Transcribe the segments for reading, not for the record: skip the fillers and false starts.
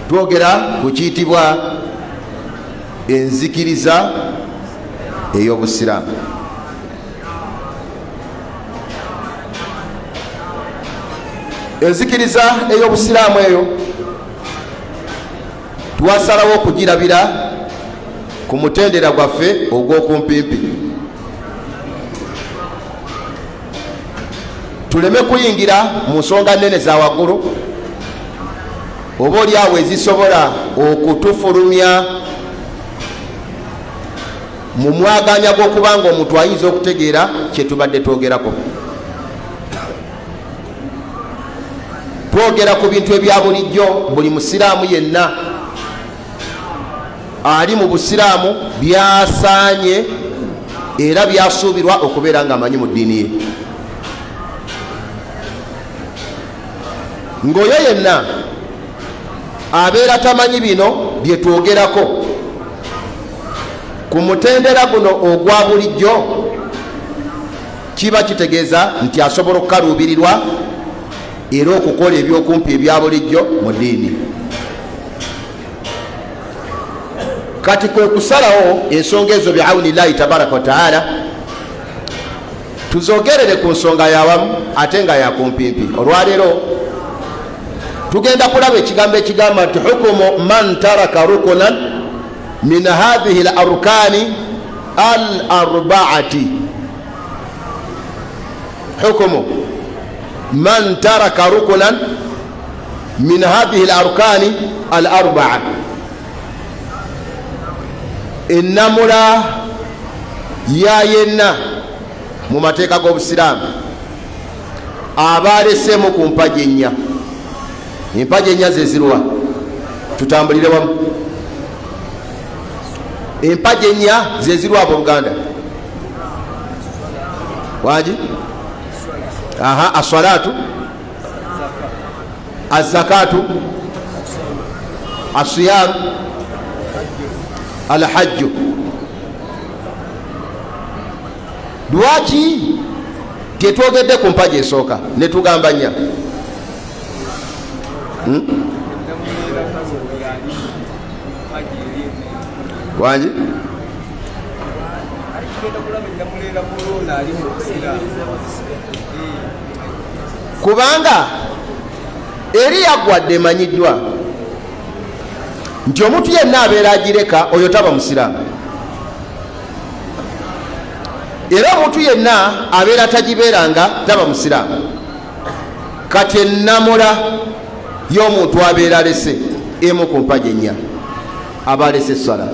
twogera ku kiyitibwa enzikiriza ey'obusiraamu. Enzikiriza ey'obusiraamu eyo twasalawo okugirabira ku mutendera gwaffe ogw'okumpimpi, tuleme kuyingira mu nsonga nnene za waggulu oba oliawo ezisobola okutufulumya mu mwaganya gw'okubanga omuntu ayinza okutegeera kye tubadde twogerako. Twogera ku bintu ebya bulijjo buli musiraamu yenna ali mu busiraamu byasaanye era byasuubirwa okubeera nga amanyi mu ddiini ye. Ng'oyo yenna abeera tamanyi bino bye twogerako ku mutendera guno ogwa bulijjo, kiba kitegeeza nti asobola okukaluubirirwa era okukola ebyokumpi ebya bulijjo mu ddiini. Kati kwe kusalawo ensonga ezo bi'awni llahi tabaraka wa taala tuzogerere ku nsonga yawamu ate nga yakumpimpi. Olwaleero tugenda kulaba ekigambo ekigamba nti hukumu man taraka rukunan min hadhihi al-arkani al-arba'ati. Hukumu man taraka rukunan min hadhihi al-arkani al-arba'a. Ennamula ya yenna mu mateeka g'obusiraamu abalesemu ku mpaji ennya. Empaji ennya zezirwa, tutambulire wamu. Empaji ennya zezirwa abo Buganda waji aswalatu, azakatu, asiyam, alhajju. Lwaki tetwogedde ku mpaji esooka ne tugamba nnya? Wanji kubanga eri yaggwadde emanyiddwa nti omuntu yenna abeera agireka oyo taba musiraamu, era omuntu yenna abeera tagibeeranga taba musiraamu. Kati ennamula y'omuntu abeera alese emu ku mpaji ennya aba alese essala,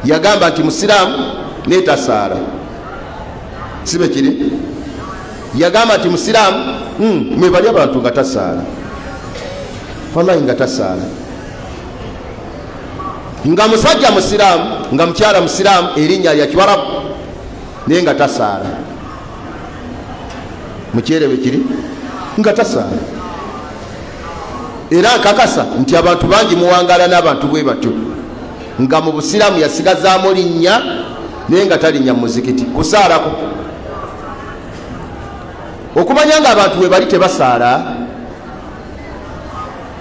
yagamba nti musiraamu netasaala, sibe kiri? Yagamba nti musiraamu mwebali abantu nga tasaala, wallahi nga tasaala, nga musajja musiraamu nga mukyala musiraamu erinnya lya Kiwarabu naye nga tasaala. Mukyerebe kiri nga tasaala. Era nkakasa nti abantu bangi muwangala n'abantu bwe batyo nga mu busiraamu yasigazaamu linnya naye nga talinnya mu muzikiti kusaalako. Okumanya nga abantu bwe bali tebasaala,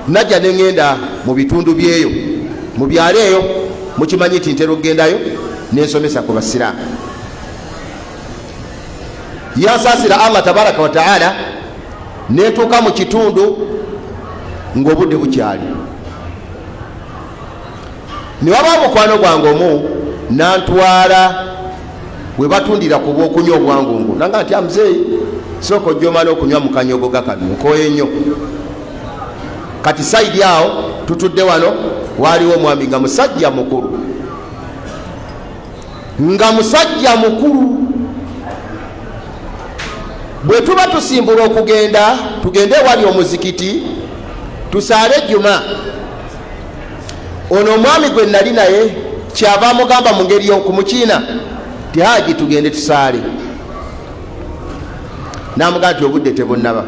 najja ne ŋŋenda mu bitundu byeyo mu byalo eyo, mukimanyi nti ntera okugendayo nensomesa ku basiraamu. Yansaasira Allah tabaraka wa taala netuuka mu kitundu ng'obudde bukyali. Ne waba mukwano gwange omu nantwala we batundira ku bwokunywa obwangungu, nanga nti amuzeeyi sooka ojja omala okunywa mu kanyogo gakano nkooye nnyo. Kati saidi awo tutudde wano waaliwo omwami nga musajja mukulu, nga musajja mukulu. Bwe tuba tusimbula okugenda tugende wali omuzikiti tusaale ejjuma, ono omwami gwe nali naye kyava amugamba mu ngeri y'okumukiina ti haji tugende tusaale. Namugamba nti obudde tebunnaba,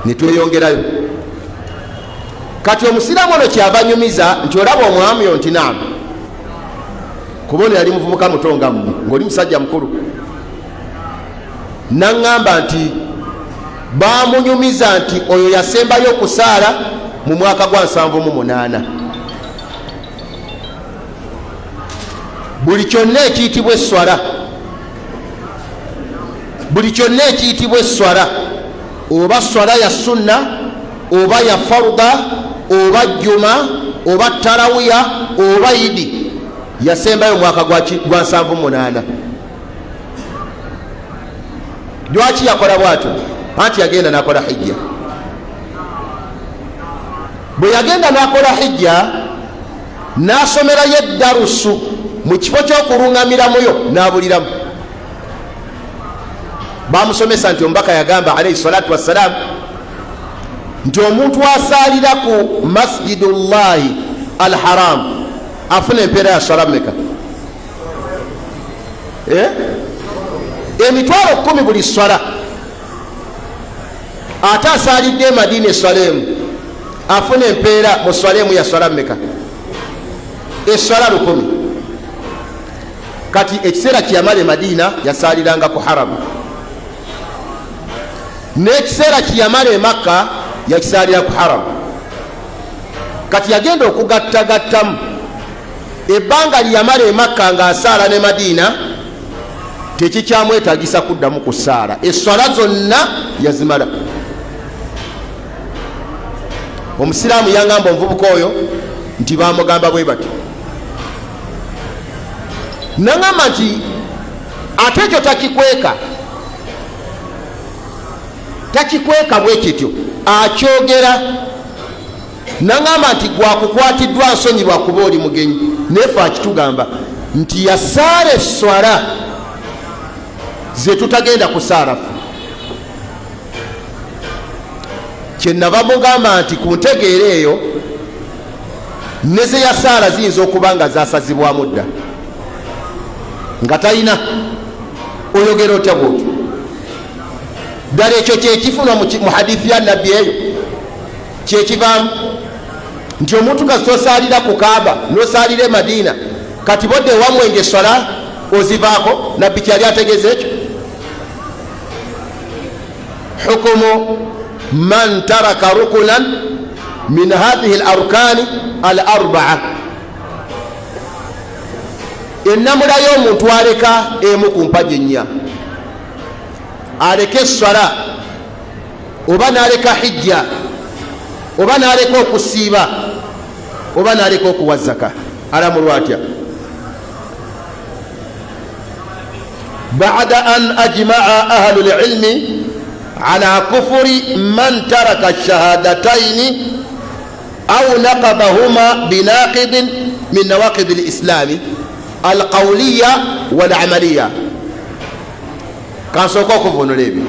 ne tweyongerayo. Kati omusiraamu ono kyava nyumiza nti olaba omwami yo nti naamu, kuba ono yali muvubuka muto nga mmwe ng'oli musajja mukulu. Naŋŋamba nti bamunyumiza nti oyo yasembayo okusaala mu mwaka gwa 78. buli kyonna ekiyitibwa eswala, buli kyonna ekiyitibwa eswala, oba swala ya sunna oba ya faruda oba juma oba tarawiya oba idi, yasembayo mwaka gwa 78. lwaki yakola bwatyo? Anti yagenda nakola hijja. bwe yagenda nakola hijja nasomerayo eddarusu mu kifo ky'okulungamiramuyo nabuliramu. bamusomesa nti omubaka yagamba alayhi salatu wassalam nti omuntu asalira ku masjidullahi al haram afuna empeera ya swala meka? emitwalo 10 buli swala. ate asalidde Madina eswala emu afuna empeera mu swala emu ya swala meka? eswala 1000. kati ekiseera kiyamala e Madina yasaliranga ku haramu, n'ekiseera kiyamala e Makka yakisalira ku haramu. kati yagenda okugattagattamu ebbanga liyamala e Makka ng'asaala ne Madina tekikyamwetagisa kuddamu kusaala, eswala zonna yazimala. omusiraamu yangamba omuvubuka oyo nti bamugamba bwe batyo, nangamba nti ate ekyo takikweka bwe kityo, akyogera. nangamba nti gwakukwatiddwa nsonyi lwakuba oli mugenyi, nefe akitugamba nti yasaala eswala ze tutagenda kusaala ffe. kyenava mugamba nti ku ntegeera eyo ne ze yasaala ziyinza okuba nga zasazibwamu dda nga talina. oyogera otya bwotyo? ddala ekyo kyekifunwa mu hadithi ya nabbi eyo kyekivaamu nti omuntu kasitosaalira ku Kaaba nosaalira e Madina kati bodde wamwenga eswala ozivaako. nabbi kyali ategeeza ekyo. hukumu man taraka rukunan min hadhihi al arkani al arbaa, ennamula y'omuntu aleka emu ku mpaji ennya, aleka eswala oba naleka hijja oba naleka okusiiba oba naleka okuwa zaka, alamulwa atya? ba'da an ajma'a ahlu al-ilmi ala kufri man taraka ash-shahadatayn aw naqadahuma binaqid min nawaqid al-islam al-qawliya wal-amaliya. kansooka okuvunula ebyo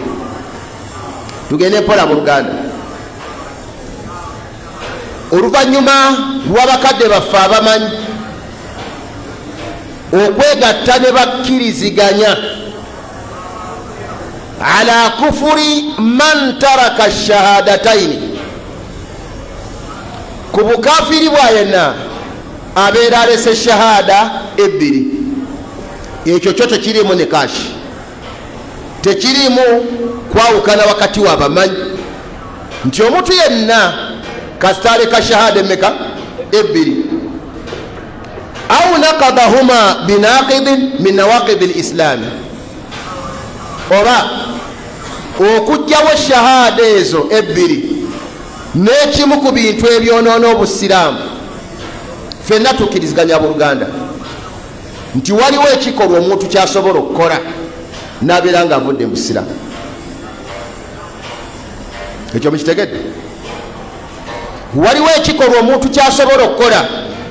tugende mpola mu Luganda. oluvannyuma lw'abakadde baffe abamanyi okwegatta ne bakkiriziganya ala kufuri man taraka shahadataini, ku bukafiri bwa yenna abeera alese shahada ebbiri. ekyo kyo tekirimu ne kashi, tekirimu kwawukana wakati w'abamanyi nti omuntu yenna kasita aleka shahada emeka? ebbiri. au naqadahuma binaqidin min nawaqid al-islami, oba okugjawo shahada ezo ebbiri n'ekimu ku bintu ebyonoona obusiraamu. ffenna tukkiriziganya buluganda nti waliwo ekikolwa omuntu kyasobola okukola n'abeera nga avudde mu busiraamu. ekyo mukitegedde? waliwo ekikolwa omuntu kyasobola okukola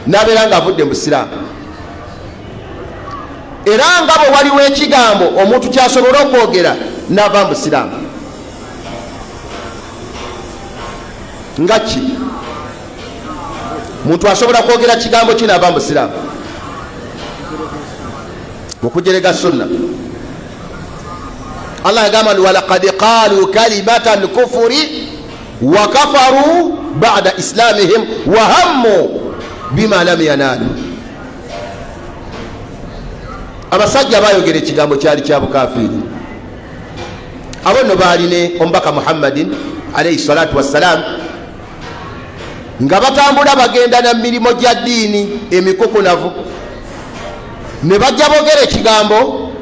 n'abeera nga avudde mu busiraamu. era nga bwe waliwo ekigambo omuntu kyasobola okwogera n'ava mu busiraamu. nga ki? muntu asobola kwogera kigambo ki n'ava mu busiraamu? okujerega sunna. Allah yagamba nti walaqad qaalu kalimata al-kufri wa kafaru ba'da islamihim wa hammu bima lam yanalu. abasajja bayogera ekigambo kyali kya bukafiri, abo no baline omubaka Muhammadin alayhi salatu wassalam nga batambula bagenda na milimo gya ddiini emikukunavu ne bajja boogera ekigambo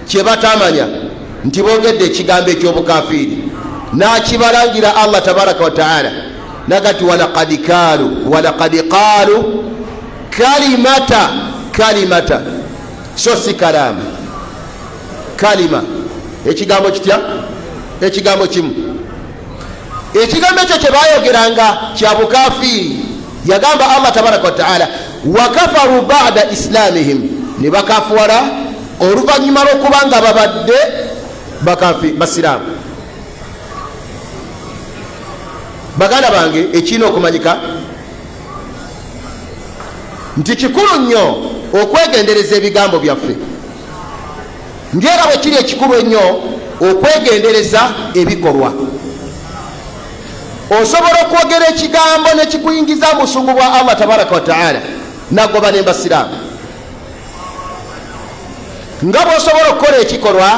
kye batamanya nti boogedde ekigambo eky'obukafiiri n'akibalangira Allah tabaraka wa taala nagati walaqad qaalu kalimata so si kalama kalima ekigambo kitya ekigambo kimu ekigambo ekyo kye bayogeranga kya bukafiiri yagamba Allah tabaraka wa taala wakafaru ba'da islamihim ne bakafuwala oluvannyuma lw'okubanga babadde basiraamu. baganda bange ekirina okumanyika nti kikulu nnyo okwegendereza ebigambo byaffe ngera bwe kiri ekikulu ennyo okwegendereza ebikolwa. osobola okwogera ekigambo ne kikuyingiza mu busungu bwa Allah tabaraka wa taala nagoba ne basiraamu nga bw'osobola okukola ekikolwa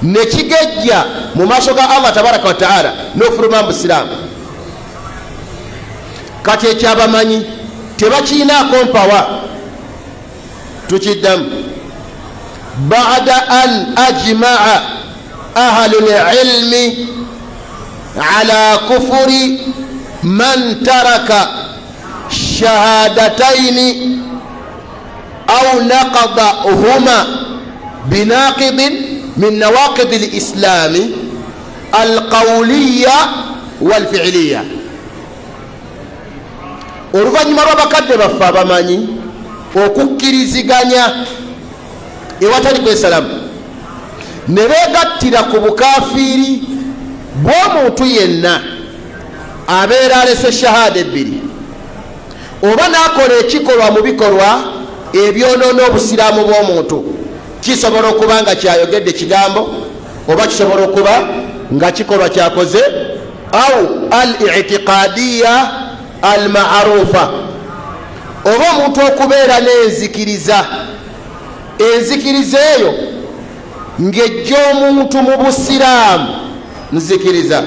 ne kigejja mu maaso ga Allah tabaraka wa taala n'ofuluma mu busiraamu. kati ekyabamanyi tebakiinaako mpawa tukiddamu ba'da an ajma'a ahlul ilmi ala kufuri man taraka shahadataini au naqadahuma binaqidin min nawaqid al-islami al-qawliya wal-fi'liya. oluvannyuma lw'abakadde baffe abamanyi okukkiriziganya ewatali kwesalamu ne beegattira ku bukafiiri bw'omuntu yenna abeera alese shahada ebbiri oba n'akola ekikolwa mu bikolwa ebyonoona obusiraamu bw'omuntu, kisobola okuba nga kyayogedde kigambo oba kisobola okuba nga kikolwa kyakoze au al-i'tiqadiya al-ma'rufa, oba omuntu okubeera n'enzikiriza enzikiriza eyo ng'ejja omuntu mu busiraamu nzikiriza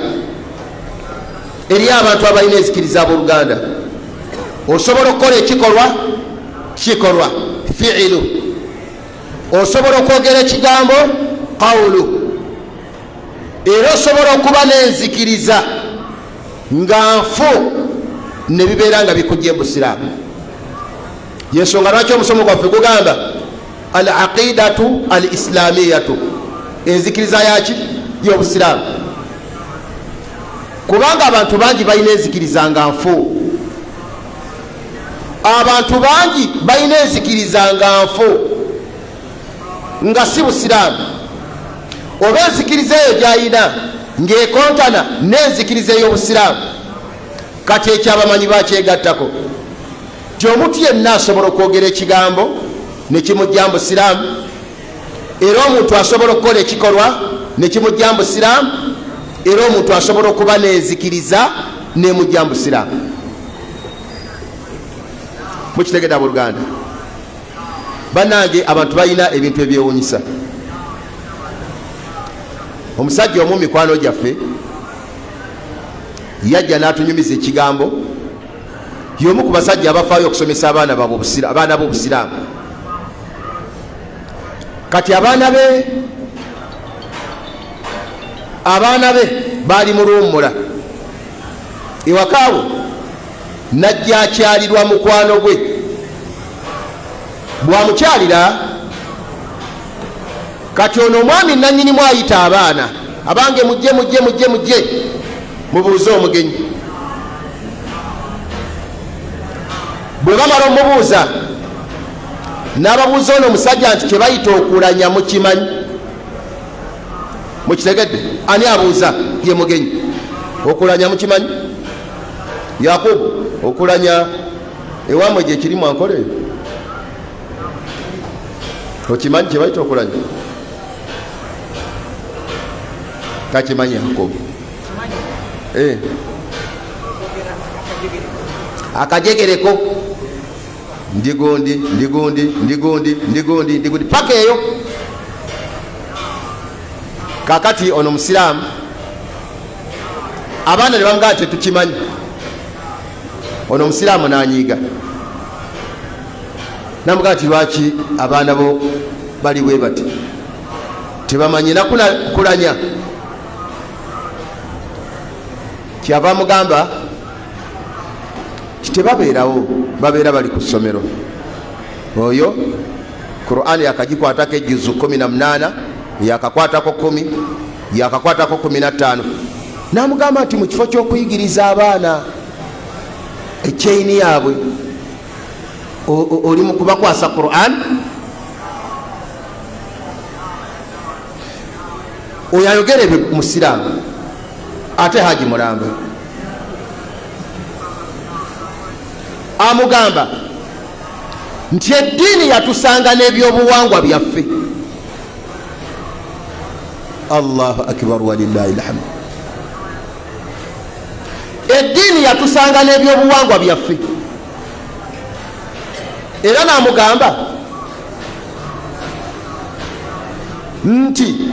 eri abantu abalina enzikiriza abooluganda. osobola okukola ekikolwa kikolwa fi'ilu, osobola okwogera ekigambo qawlu, era osobola okuba n'enzikiriza nga nfu ne bibeera nga bikujja ebusiraamu. yensonga lwaki omusomo gwaffe gugamba al aqidatu al islamiyatu, enzikiriza yaki y'obusiraamu, kubanga abantu bangi balina enzikiriza nga nfu. abantu bangi balina enzikiriza nga nfu nga si busiraamu, oba enzikiriza eyo gyayina ng'ekontana n'enzikiriza ey'obusiraamu. kati ekyabamanyi bakyegattako ti omuntu yenna asobola okwogera ekigambo ne kimujja mu busiraamu, era omuntu asobola okukola ekikolwa ne kimujja mu busiraamu, era omuntu asobola okuba n'enzikiriza n'emujja mu busiraamu. mukitegedde abooluganda bannange, abantu balina ebintu ebyewuunyisa. omusajja omu mikwano gyaffe yajja n'atunyumiza ekigambo, y'omu ku basajja abafaayo okusomesa abaana b'obusiraamu. kati abaana be baali mu luwummula ewakaawe, najja akyalirwa mukwano gwe. bwamukyalira kati ono omwami nannyinimu ayita abaana abange mujje mubuuze omugenyi. bwe bamala omubuuza n'ababuuza ono omusajja nti kye bayita okulanya mukimanyi? mukitegedde? ani abuuza? ye mugenyi. okulanya mukimanyi? Yakubu, okulanya ewamwe gye kirimu ankole eyo okimanyi kye bayita okulanya? takimanyi Yakubu? akajegereko ndigundi paka eyo. kakati ono musiraamu abaana ne bamugamba tetukimanyi ono musiraamu nanyiiga namugamba ti lwaki abaana bo bali bwe bati tebamanyi nakulanya kyava mugamba tebabeerawo babeera bali ku ssomero oyo Qur'an yakagikwatako ejuzu 18 yakakwatako 10 yakakwatako 15 namugamba nti mu kifo ky'okuyigiriza abaana ekyeini yaabwe oli mu kubakwasa Qur'an oyo ayogere musiraamu ate Haji Murambe amugamba nti eddiini yatusanga n'ebyobuwangwa byaffe. Allahu akbar walillahi alhamd. Eddiini yatusanga n'ebyobuwangwa byaffe era namugamba nti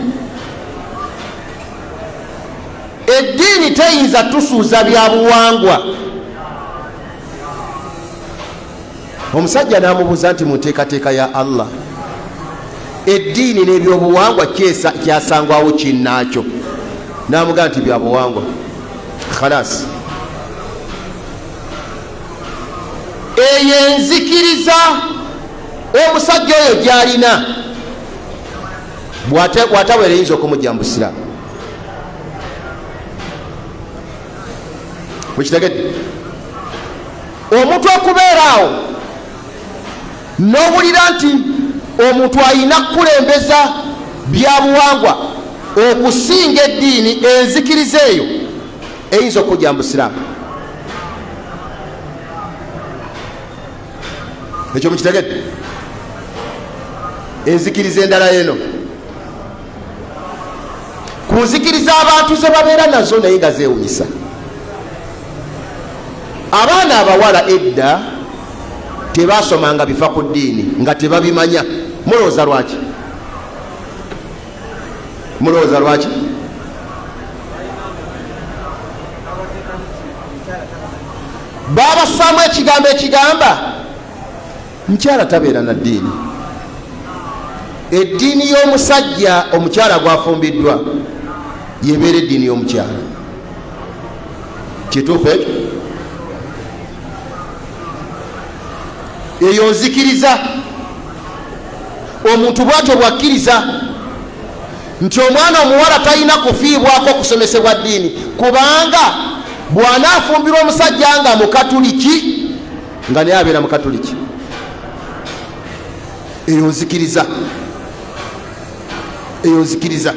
eddiini teyinza tusuuza byabuwangwa. Omusajja namubuuza nti mu nteekateeka ya Allah eddiini n'ebyobuwangwa kyasangwawo kinnaakyo? Namugamba nti byabuwangwa khalas. Eyo enzikiriza omusajja oyo gyalina bw'ataweera eyinza okumujjambusira. Mukitegedde omuntu okubeeraawo n'owulira nti omuntu alina kukulembeza byabuwangwa okusinga eddiini, enzikiriza eyo eyinza okujjambusira. Ekyo mukitegedde. Enzikiriza endala eno ku nzikiriza abantu ze babeera nazo naye nga zeewunyisa. Abaana abawala edda tebasomanga bifa ku ddiini nga tebabimanya. Mulowooza lwaki? Mulowooza lwaki? Babasaamu ekigambo ekigamba mukyala tabeera na ddiini. Eddiini y'omusajja omukyala gwafumbiddwa yebeera eddiini y'omukyala. Kituufu ekyo? Eyo nzikiriza. Omuntu bwatyo bwakkiriza nti omwana omuwala talina kufiibwako okusomesebwa ddiini, kubanga bw'anaafumbirwa omusajja nga mukatuliki nga naye abeera mukatuliki. Eyo nzikiriza. Eyo nzikiriza.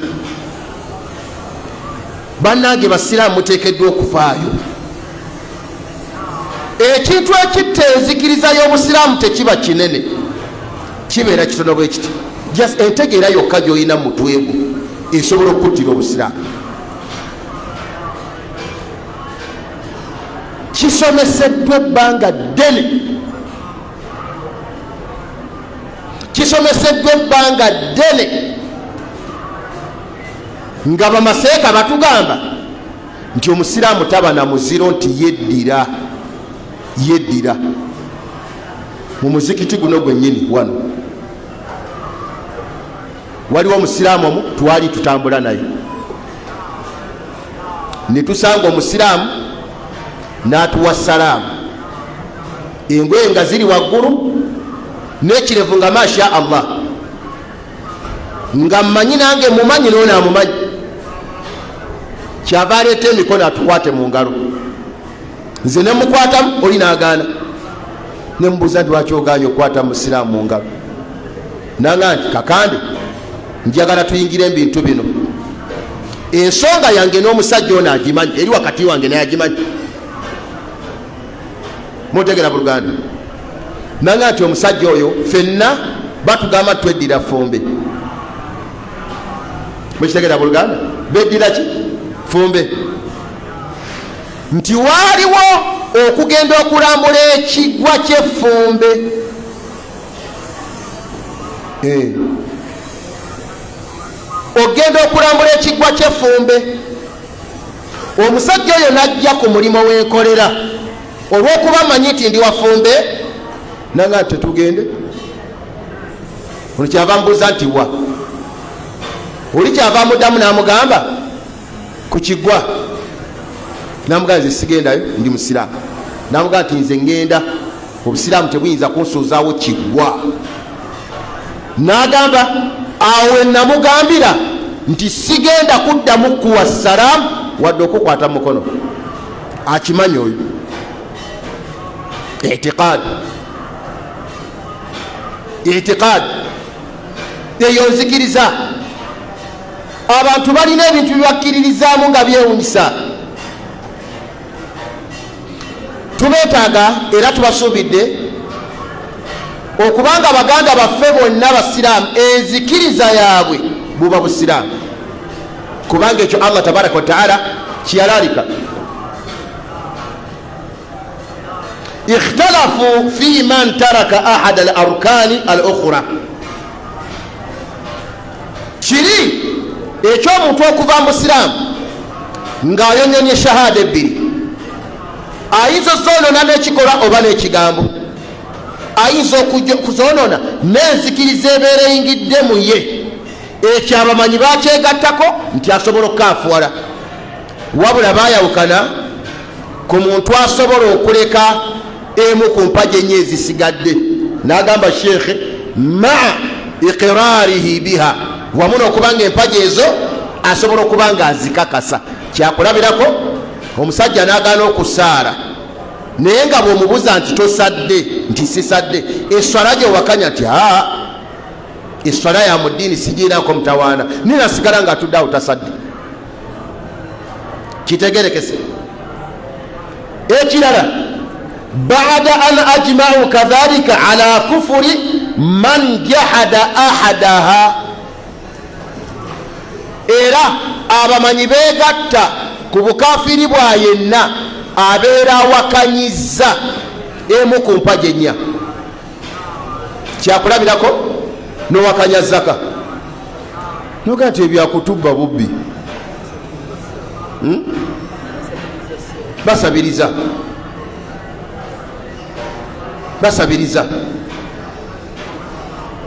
Bannange basiraamu muteekeddwa okufaayo. Ekintu ekitta enzikiriza y'obusiraamu tekiba kinene, kibeera kitono bwe kiti. Just entegeera yokka gy'olina mu mutwe gwo esobola okuttira obusiraamu. Kisomeseddwa ebbanga ddene, kisomeseddwa ebbanga ddene nga bamaseeka batugamba nti omusiraamu taba na muziro, nti yeddira. Yeddira mu muzikiti guno gwennyini wano waliwo omusiraamu omu twali tutambula naye, ne tusanga omusiraamu n'atuwa salaamu, engoye nga ziri waggulu n'ekirevu nga masha Allah, nga mmanyi nange mumanyi n'ono amumanyi. Kyava aleeta emikono atukwate mu ngalo, nze ne mukwatamu, oli n'agaana. Ne mubuuza nti lwaki ogaanye okukwata musiraamu mu ngalo? Nanga nti kakande njagala tuyingire ebintu bino, ensonga yange n'omusajja ono agimanyi, eri wakati wange naye agimanyi. Mutegera buluganda. Nanga nti omusajja oyo ffenna batugamba tweddira Fumbe. Mukitegera buluganda? Beddira ki? Fumbe. Nti waaliwo okugenda okulambula ekigwa ky'Effumbe. ogenda okulambula ekigwa ky'effumbe. Omusajja oyo n'ajja ku mulimu w'enkolera olw'okuba manyi nti ndi wafumbe, nanga tetugende. Ono kyava mbuuza nti wa oli kyava muddamu n'amugamba ku kigwa, n'amugamba nze sigendayo ndi musiraamu. N'amugamba nti nze ngenda, obusiraamu tebuyinza kunsuuzaawo kiggwa. N'agamba awe namugambira nti sigenda kuddamu kuwa salaamu wadde okukwata mukono. Akimanyi oyo itiqaad eyo nzikiriza. Abantu balina ebintu bibakkiririzaamu nga byewunyisa. Tubeetaaga era tubasuubidde okubanga baganda baffe bonna basiraamu enzikiriza yaabwe buba busiraamu, kubanga ekyo Allah tabaraka wa taala kiyalalika. ikhtalafu fi man taraka ahad al arkani al ukhra, kiri ekyomuntu okuva musiraamu ng'ayonyonye shahada ebbiri. Ayinza ozoonona n'ekikolwa oba n'ekigambo, ayinza okuzoonona n'enzikiriza ebeera eyingidde mu ye. Ekyo abamanyi bakyegattako nti asobola okukaafuwala, wabula baayawukana ku muntu asobola okuleka emu ku mpagi enye ezisigadde. N'agamba sheekhe maa iqiraarihi biha, wamu n'okubanga empagi ezo asobola okuba nga azikakasa. Kyakulabirako omusajja n'agaana okusaala, naye nga bw'omubuuza nti tosadde, nti sisadde, eswala gy'owakanya nti eswala ya mu ddiini sigiinako mutawaana, ninasigala nga atudde awo tasadde. Kitegerekese. Ekirala, baada an ajma'u kadhalika ala kufuri man jahada ahadaha, era abamanyi beegatta ku bukafiri bwa yenna abeera awakanyizza emu ku mpagi ennya. Kyakulabirako n'owakanya zaka, noga nti ebyakutubba bubbi. Basabiriza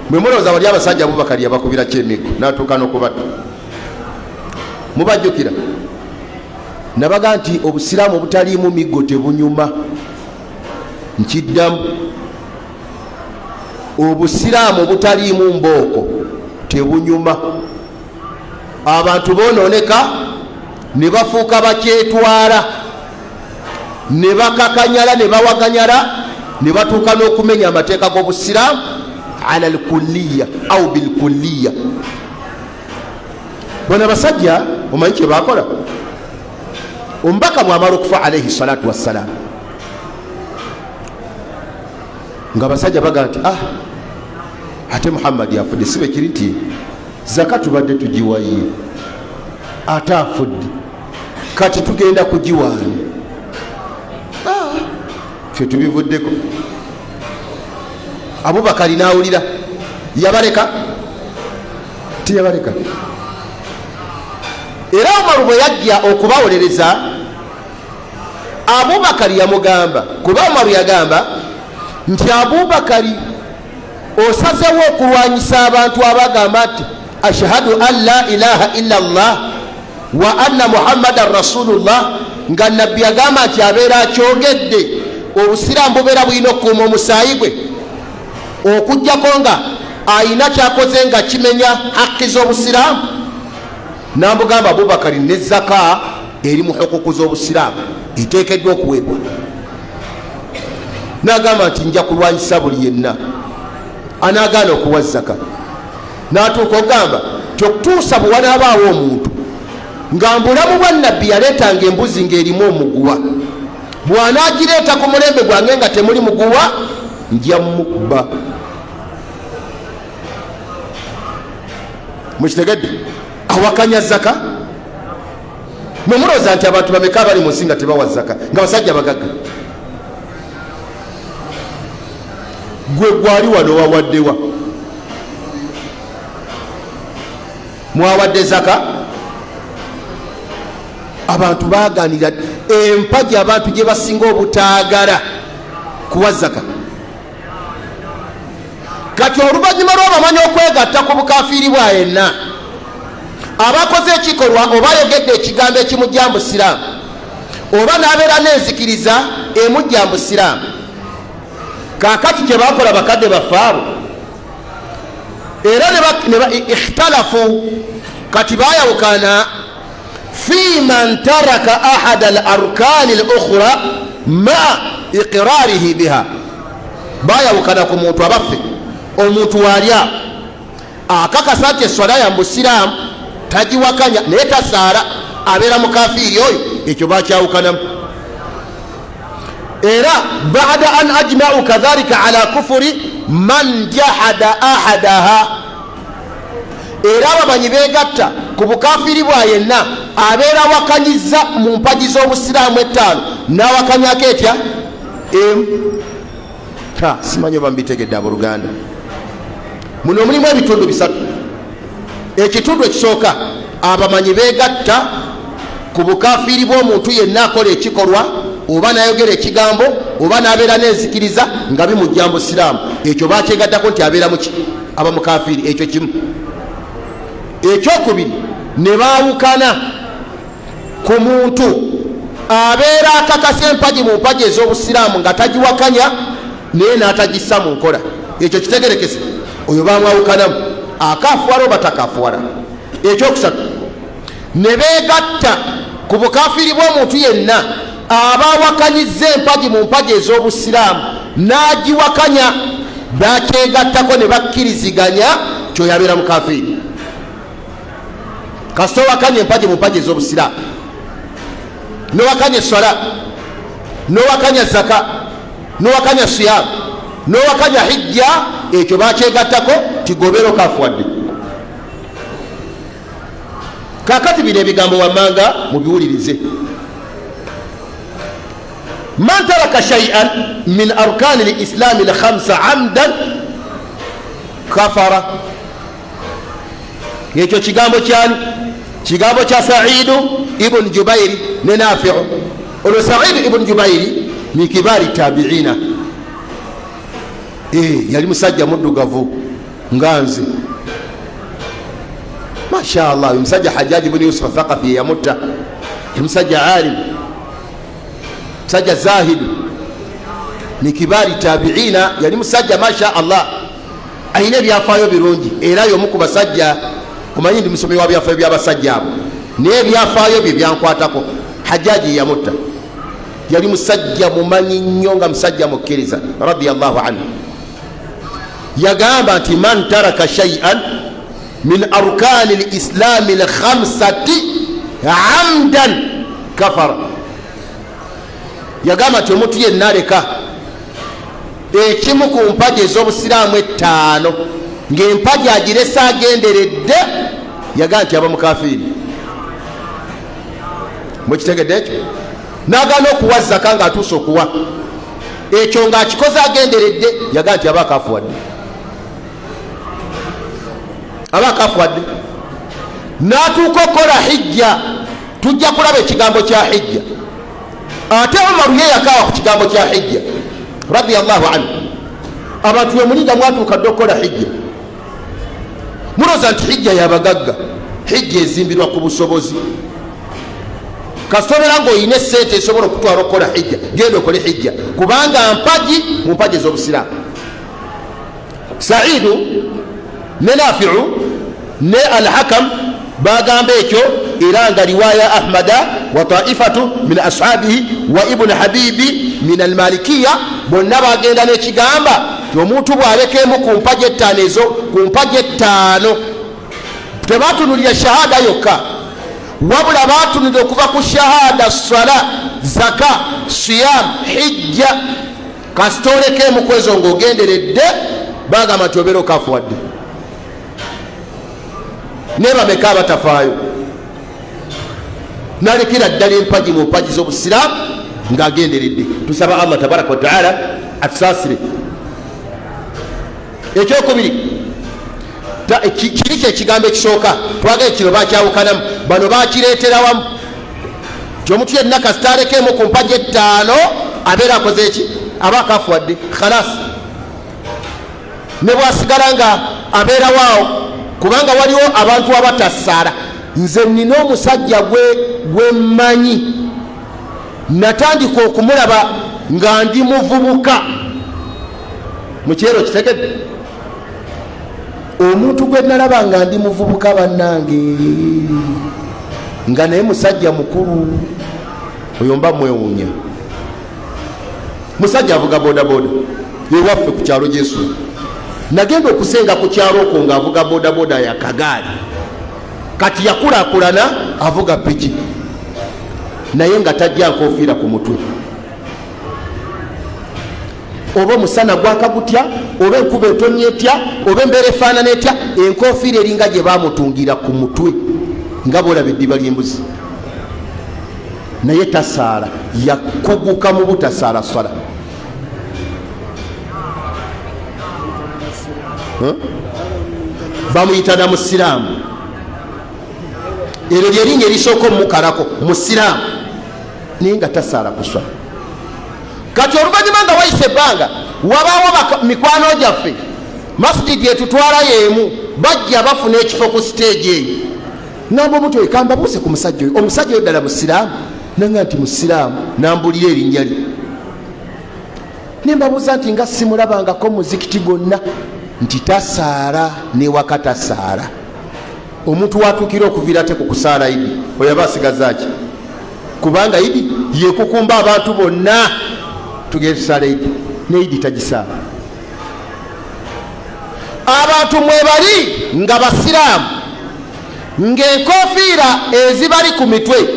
mwe mulowooza bali abasajja Abubakari abakubira kyemigo n'atuuka n'okubatta, mubajjukira? Nabaga nti obusiraamu obutaliimu migo tebunyuma. Nkiddamu, obusiraamu obutaliimu mbooko tebunyuma. Abantu boononeka ne bafuuka bakyetwala, ne bakakanyala, ne bawaganyala, ne batuuka n'okumenya amateeka g'obusiraamu ala alkulliya au bilkulliya. Bona basajja omanyi kye bakola? Omubaka bw'amala okufa alayhi salatu wassalam, nga basajja baga nti ate Muhammad yafudde, sibe kiri nti zaka tubadde tugiwaye, ate afudde, kati tugenda kugiwaani. Ffe tubivuddeko. Abubakari n'awulira, yabaleka? Tiyabaleka. Era Umaru bwe yajja okubawolereza, Abubakari yamugamba, kuba Umaru yagamba nti Abubakari osazewo okulwanyisa abantu abagamba nti ashhadu an la ilaha illa Allah wa anna Muhammadan rasulullah, nga nabbi agamba nti abeera akyogedde, obusiraamu bubeera bulina okukuuma omusaayi gwe, okuggyako nga ayina kyakoze nga kimenya hakki z'obusiraamu. N'amugamba Abubakari ne zaka eri mu hukuku z'obusiraamu eteekeddwa okuweebwa. N'agamba nti nja kulwanyisa buli yenna anaagaana okuwa zaka. N'atuuka okugamba kyokutuusa bwe wanaabaawo omuntu nga mbulamu bwa nabbi yaleetanga embuzi ng'erimu omuguwa, bw'anaagireeta ku mulembe gwange nga temuli muguwa, nja mukba. Mukitegedde? Awakanya zaka. Mwe mulowooza nti abantu bameka abali mu nsi nga tebawa zaka, nga basajja bagagga? Gwe gwali wano wawaddewa? mwawadde zaka. Abantu baganira empagi abantu gye basinga obutaagala kuwa zaka. Kati oluvannyuma lw'abamanyi okwegatta ku bukafiiri bwa yenna abakoze ekikolwa oba ayogedde ekigambo ekimujja mu Busiraamu oba n'abeera n'enzikiriza emujja mu Busiraamu, kaakati kye bakola bakadde baffe abo era ne ikhtalafu, kati baayawukana fi man taraka ahada al arkani al ukhra ma iqrarihi biha. Baayawukana ku muntu abaffe, omuntu walya akakasa nti eswala ya mu Busiraamu tagiwakanya naye tasaala abeera mukafiiri oyo, ekyo bakyawukanamu. Era baada an ajma'u kadhalika ala kufuri man jahada ahadaha, era abamanyi begatta ku bukafiiri bwa yenna abeera wakanyiza mu mpagi z'Obusiraamu ettaano n'awakanyako etya emu. Simanyi oba mbitegedde abooluganda. Muno mulimu ebitundu bisatu. Ekitundu ekisooka abamanyi begatta ku bukafiiri bw'omuntu yenna akola ekikolwa oba n'ayogera ekigambo oba n'abeera n'enzikiriza nga bimujja mu Busiraamu, ekyo bakyegaddako nti abeera muki aba mukafiiri. Ekyo kimu. Ekyokubiri ne baawukana ku muntu abeera akakasa empagi mu mpagi ez'Obusiraamu nga tagiwakanya naye n'atagissa mu nkola. Ekyo kitegerekese, oyo bamwawukanamu akaafuwala oba takaafuwala. Ekyokusatu ne beegatta ku bukafiiri bw'omuntu yenna abawakanyizza empagi mu mpagi ez'Obusiraamu n'agiwakanya, bakyegattako ne bakkiriziganya kyoyo abeera mukafiiri. Kasita owakanya empagi mu mpagi ez'Obusiraamu, n'owakanya eswala, n'owakanya zaka, n'owakanya siyaamu, n'owakanya hijja, ekyo bakyegattako kigobeera okaafuwadde. Kaakati bino ebigambo wammanga mubiwulirize. Man taraka shay'an min arkani lislaami lkhamsa amdan kafara. Ekyo kigambo kyani? Kigambo kya Saidu ibn Jubairi ne Nafi'u. Olwo Saidu ibn Jubairi ni kibaari tabiina, yali musajja muddugavu nga nze. Masha Allah, musajja Hajjaji ibn Yusuf Athaqafi yamutta, musajja alim, musajja zahidu, ni kibaari tabiina, yali musajja masha Allah ayina ebyafaayo birungi, era y'omu ku basajja. Kumanyi ndi musomi wa byafaayo by'abasajja abo, naye ebyafaayo bye byankwatako. Hajjaji yamutta, yali musajja mumanyi nnyo nga musajja mukkiriza radiyallahu anhu. Yagamba nti man taraka shay'an min arkani lislaami lkhamsati amdan kafara. Yagamba nti omuntu yenna aleka ekimu ku mpagi ez'Obusiraamu ettaano ng'empagi agirese agenderedde, yagamba nti aba mukafiiri. Mukitegedde ekyo? N'agaana okuwa zaka ng'atuuse okuwa ekyo ng'akikoze agenderedde, yagamba nti aba akaafuwadde. Aba akaafuwadde. N'atuuka okukola hijja, tujja kulaba ekigambo kya hijja. Ate Umaru ye yakaawa ku kigambo kya hijja radiyallahu anhu. Abantu bwe mulinga mwatuuka dde okukola hijja, mulowooza nti hijja y'abagagga, hijja ezimbirwa ku busobozi. Kasitobera ng'olina essente esobola okutwala okukola hijja, genda okole hijja, kubanga mpagi mu mpagi ez'Obusiraamu. Saidu ne Nafi'u ne Al-Hakam bagamba ekyo, era nga riwaya Ahmada wa taifatu min ashabihi wa Ibn Habibi min al-Malikiya bonna bagenda n'ekigamba ti omuntu bw'alekemu ku mpagi ettaano ezo, ku mpagi ettaano tebatunulira shahada yokka, wabula batunulira okuva ku shahada, swala, zaka, siyam, hijja. Kasita olekemu ku ezo ng'ogenderedde, bagamba nti obeera okaafuwadde. Ne bameka abatafaayo nalekera ddala empagi mu mpagi z'Obusiraamu ng'agenderedde. Tusaba Allah tabaraka wa taala atusaasire. Ekyokubiri, kiri kyekigambo ekisooka twagaye kino bakyawukanamu bano bakireetera wamu kyomuntu yenna kasita alekeemu ku mpagi 5 abeera akoze eki aba akafuwadde khalas ne bwasigala nga abeera waawo kubanga waliwo abantu abatasaala. Nze nina omusajja gwe mmanyi natandika okumulaba nga ndi muvubuka mu kyero kitegedde omuntu gwe nalaba nga ndi muvubuka bannange nga naye musajja mukulu oyo mba mwewuunya. Musajja avuga bodaboda ewaffe ku kyalo Jesu. Nagenda okusenga ku kyalo okwo ng'avuga bodaboda ya kagaali kati yakulaakulana avuga piki naye nga tajja nkofiira ku mutwe. Oba omusana gwaka gutya oba enkuba etonnya etya oba embeera efaanana etya enkofiira eringa gye baamutungira ku mutwe nga boolaba eddiba ly'embuzi naye tasaala yakuguka mu butasaala swala. Bamuyita na musiraamu eryo lyerinnya erisooka omukalako musiraamu naye nga tasaala ku swala. Kati oluvannyuma nga wayise ebbanga wabaawo mikwano gyaffe masijidi etutwala yeemu bajja bafuna ekifo ku siteegi eyo namba omutwe kambabuuse ku musajja oyo omusajja oyo ddala musiraamu nanga nti musiraamu nambulira erinnya lye nembabuuza nti nga simulabangako muzikiti gwonna nti tasaala newaka tasaala. Omuntu watuukira okuviira te ku kusaala idi oyo aba asigazaaki kubanga idi yekukumba abantu bonna tugenda tusaala idi ne idi tagisaala. Abantu mwebali nga basiraamu ng'enkofiira ezibali ku mitwe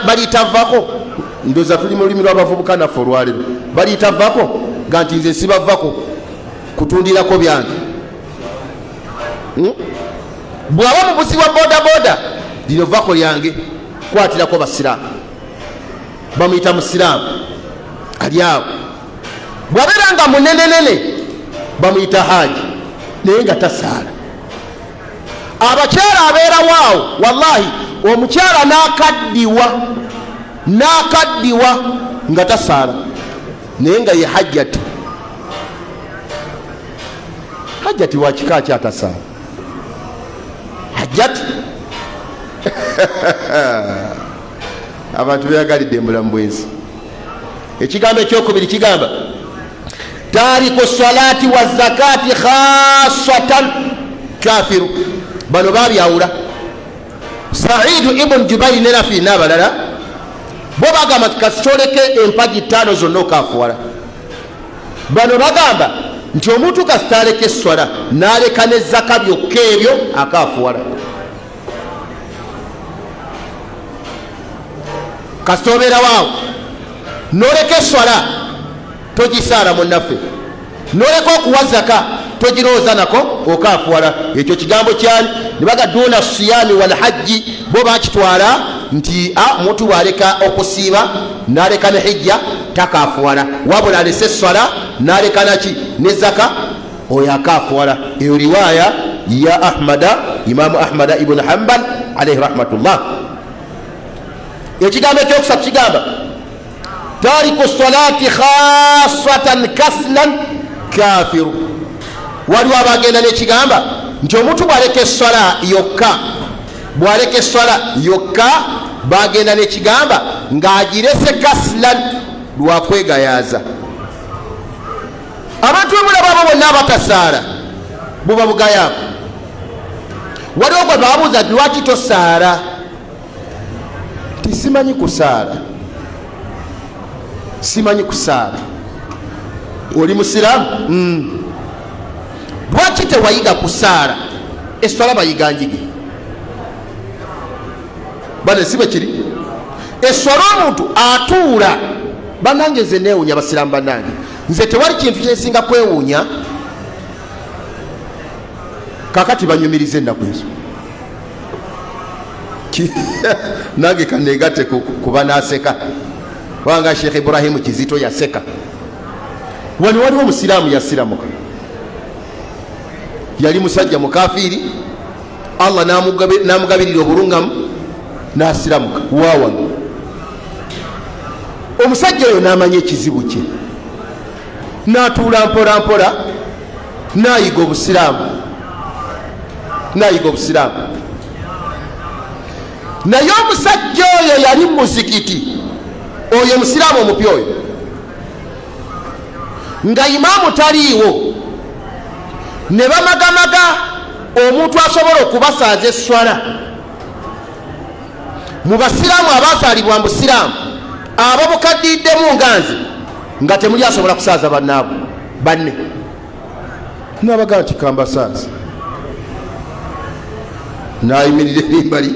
balitavako ndoza tuli mu lulimi lw'abavubuka naffe olwaleero balitavako nga nti nze sibavako kutundirako byange. Bw'aba mu busi bwa bodaboda lino vako lyange kwatirako basiraamu bamuyita musiraamu ali awo. Bw'abeera nga munenenene bamuyita haaji naye nga tasaala. Abakyala abeera waawo wallahi omukyala n'akaddiwa nga tasaala naye nga ye hajjati. Hajjati wa kika ki atasaala? Hajjati abantu beyagalidde embulamu bwensi. Ekigambo ekyokubiri kigamba tariku salati wa zakati khasatan kafiru. Bano babyawula Saidu ibn Jubairi ne Nafi n'abalala bo bagamba kasitoleke empagi 5 zonna okafuwala. Bano bagamba nti omuntu kasita aleka esswala n'aleka ne zaka byokka ebyo akafuwala. Kasita obeera waawo n'oleka esswala togisaala munnaffe, n'oleka okuwa zaka togirowooza nako okafuwala. Ekyo kigambo kyani ne baga duuna siyami wal hajji bo bakitwala nti omuntu bw'aleka okusiiba n'aleka ne hijja takafuwala wabula alese esswala n'aleka naki ne zaka oyo akafuwala. Eyo riwaaya ya Ahmada, Imaamu Ahmada ibn Hanbal alayhi rahmatullah. Ekigambo ekyokusatu kigamba tariku salati khasatan kaslan kafiru. Waliwo abagenda nekigamba nti omuntu bw'aleka esswala yokka bagenda nekigamba ng'agirese kaslan lwakwegayaaza. Abantu bemulaba abo bonna abatasaala buba bugayaavu. Waliwo gwe babuuza nti lwaki tosaala? Tisimanyi kusaala, simanyi kusaala. Oli musiraamu? Lwaki tewayiga kusaala? Esswala bayiga njige bane si bwe kiri. Esswala omuntu atuula bannange, nze neewuunya basiraamu bannange, nze tewali kintu kyesinga kwewuunya kakati banyumiriza ennaku ezo nange kaneegate kuba naseka kubanga Sheikh Ibrahim Kizito yaseka. Wano waliwo omusiraamu yasiramuka yali musajja mukafiri, Allah namugabirira obulungamu nasiramuka wawano. Omusajja oyo namanya ekizibu kye, natuula mpola mpola nayiga obusiraamu, naye omusajja oyo yali muzikiti, oyo musiraamu omupya oyo, nga imaamu taliiwo, ne bamagamaga omuntu asobola okubasaaza esswala. Mu basiraamu abazaalibwa mu busiraamu ababukaddiddemu nga nze, nga temuli asobola kusaaza bannaabo banne, nabaga nti kambasaaza. Nayimirira erimbali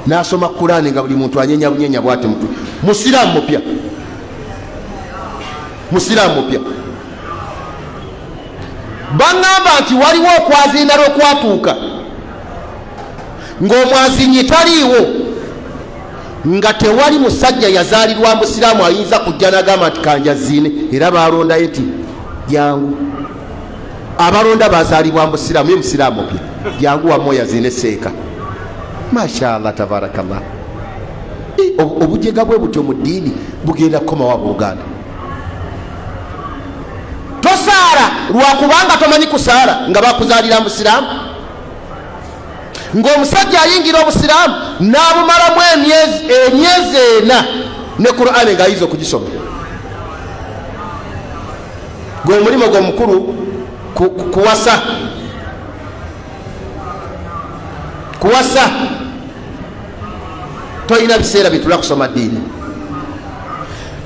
nasoma Kurani nga buli muntu anyenya bunyenya bwate mutwe. Musiraamu mupya, baŋŋamba nti waliwo okwaziina lw'okwatuuka ng'omwazinyi taliiwo, nga tewali musajja yazaalirwa mu busiraamu ayinza kujja nagamba nti kanjaziine. Era balondayo nti jangu, abalonda bazaalibwa mu busiraamu, ye musiraamu mupya, jangu wamu oyaziine seeka. Mashallah, tabarakallah. Obujega bwe butyo mu ddiini bugenda kukomawo mu Buganda. Tosaala lwakubanga tomanyi kusaala nga bakuzaalira mu busiraamu. Ng'omusajja ayingira obusiraamu n'abumalamu emyezi 4 ne Qur'ani ng'ayiza okugisoma. Gwe mulimo gwe mukulu kuwasa toyina biseera bitula kusoma ddiini.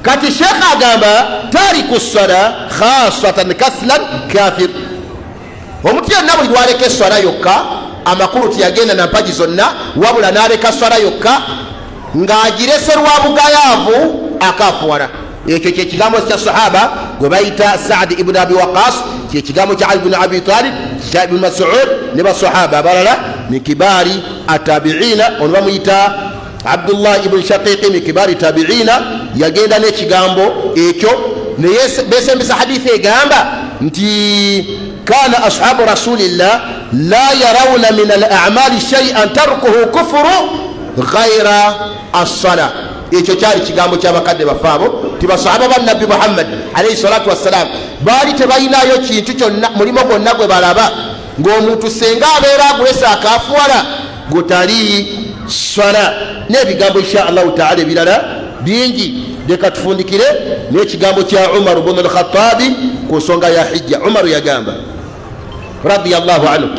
Kati Sheekh agamba tariku ssala khasatan kaslan kafir. Omuntu yenna buli lwaleka esswala yokka, amakulu tiyagenda na mpagi zonna, wabula n'aleka swala yokka ng'agirese lwa bugayaavu akafuwala. Ekyo kyekigambo kya sahaba gwe bayita Saad ibn Abi Waqas, kyekigambo kya Ali ibn Abi Talib, kya Ibn Mas'ud ne basahaba abalala min kibari atabiina. Ono bamuyita Abdullah ibn Shaqiq min kibari tabiina, yagenda n'ekigambo ekyo naye besembesa hadithi egamba nti kana ashabu rasulillah la yarawna min al-a'mali shay'an tarkuhu kufru ghayra as-salah. Ekyo kyali kigambo ky'abakadde bafaabo, tibasahaba ba Nabbi Muhammad alayhi salatu wassalam baali tebalinayo kintu kyonna, mulimo gwonna gwe balaba ng'omuntu senga abeera agulesa akafuwala gutali swala. N'ebigambo insha Allahu ta'ala ebirala bingi. Leka tufundikire n'ekigambo kya Umar ibn al-Khattabi ku nsonga ya hijja. Umar yagamba radiyallahu anhu,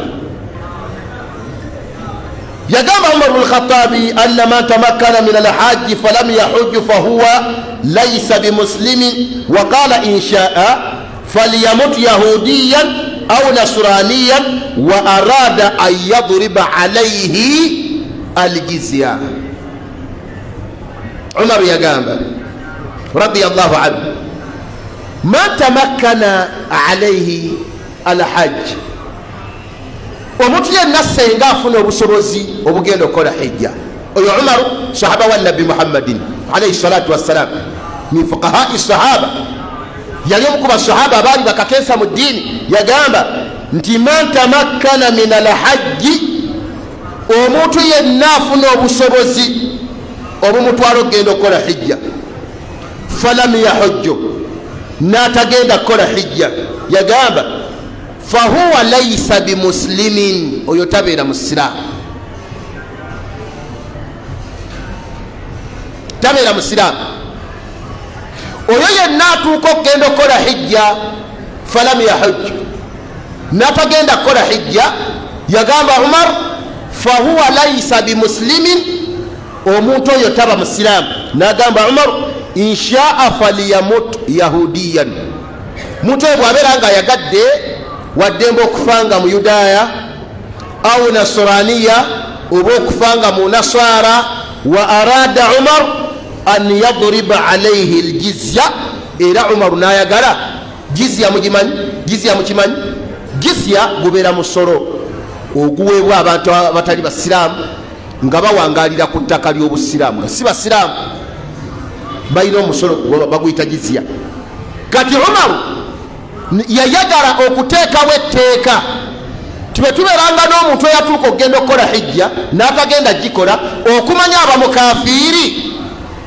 yagamba Umar ibn al-Khattabi anna man tamakkana min al-hajj falam yahujj fahuwa laysa bimuslimin, wa qala in sha'a falyamut yahudiyan aw nasraniyan wa arada an yadriba alayhi al-jizya. Umar yagamba radiyallahu anhu, man tamakkana alayhi al-hajj, omuntu yenna senga afuna obusobozi obugenda okukola hijja. Oyo Umar sahaba wa Nabbi Muhammadin alayhi salatu wassalam, min fuqahai sahaba, yali omu ku basahaba abaali bakakensa mu ddiini. Yagamba nti man tamakkana min al-hajji, omuntu yenna afuna obusobozi obumutwala okugenda okukola hijja, falam yahujju, n'atagenda kukola hijja, yagamba fahuwa laysa bimuslimin, oyo tabeera musiraamu, tabeera musiraamu. Oyo yenna atuuka okugenda okukola hijja falam yahujju, n'atagenda kukola hijja, yagamba Umar fahuwa laysa bimuslimin, omuntu oyo taba musiraamu. N'agamba Umar insha'a falyamut yahudiyan, muntu oyo bw'abeera nga ayagadde waddembe okufanga mu Yudaaya au nasraniya, oba okufanga mu nasara. Wa arada Umar an yadriba alayhi al-jizya, era Umar n'ayagala jizya. Mugimanyi jizya? Mukimanyi jizya gubeera musolo oguweebwa abantu abatali basiraamu nga bawangalira ku ttaka ly'obusiraamu, nga si basiraamu balina omusolo baguyita jizya. Kati Umar yayagala okuteekawo etteeka tube tuberanga n'omuntu eyatuuka okugenda okukola hijja n'atagenda gikola okumanya abamukafiiri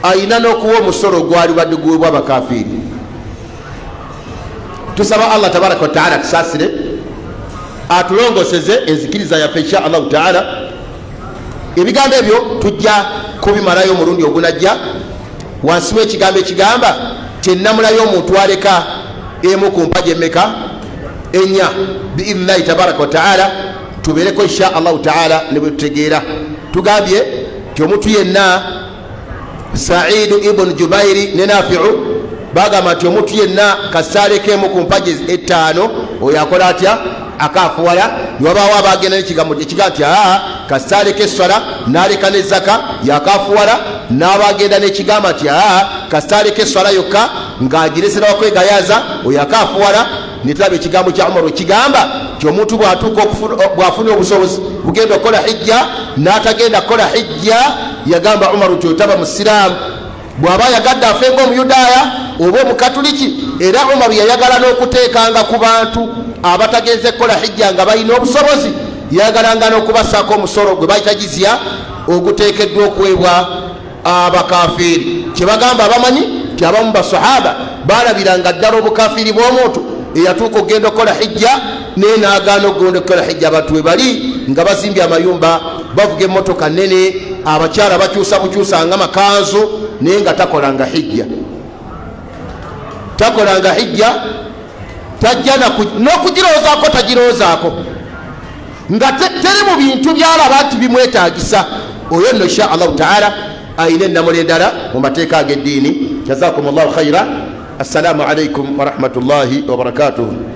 ayina n'okuwa omusolo gwali badde guweebwa abakafiiri. Tusaba Allah tabaraka wa taala tusaasire atulongoseze enzikiriza yaffe insha Allahu taala. Ebigambo ebyo tujja kubimalayo omulundi ogunajja wansi w'ekigambo ekigamba tennamulayo omuntu aleka emu ku mpaji emmeka ennya biidhnillahi tabaraka wa taala tubeereko insha Allahu taala ne bwe tutegeera. Tugambye ti omuntu yenna Saidu ibn Jubairi ne Nafiu bagamba nti omuntu yenna kasaaleko emu ku mpaji ettaano oyo akola atya akafuwala. Niwabaawo abagenda n'ekigambo ekiga nti kasaaleko esswala n'aleka ne zaka yakafuwala, n'abagenda n'ekigamba nti kasaaleko esswala yokka ng'agiresera wakwegayaza oyo akafuwala. Nitulaba ekigambo kya Umaru ekigamba nti omuntu bw'atuuka bw'afuna obusobozi bugenda okukola hijja n'atagenda kukola hijja, yagamba Umaru nti otaba musiraamu. Bw'aba yagadde afe ng'omuyudaaya oba omukatuliki. Era Umaru yayagala n'okuteekanga ku bantu abatagenze kukola hijja nga balina obusobozi, yayagalanga n'okubasaako omusolo gwe bayita jizya oguteekeddwa okuweebwa abakafiiri. Kyebagamba abamanyi nti abamu basahaba balabiranga ddala obukafiiri bw'omuntu eyatuuka okugenda okukola hijja naye n'agaana okugenda okukola hijja. Abantu we bali nga bazimbye amayumba, bavuga emmotoka nnene, abakyala bakyusa bukyusa nga makanzu, naye nga takolanga hijja. Takolanga hijja, tajja n'okugiroozaako tagiroozaako, nga teri mu bintu byalaba nti bimwetaagisa. Oyo nno insha Allahu taala ayina ennamula endala mu mateeka ag'eddiini. Jazakumullahu khaira. Assalamu alaikum wa rahmatullahi wa barakatuh.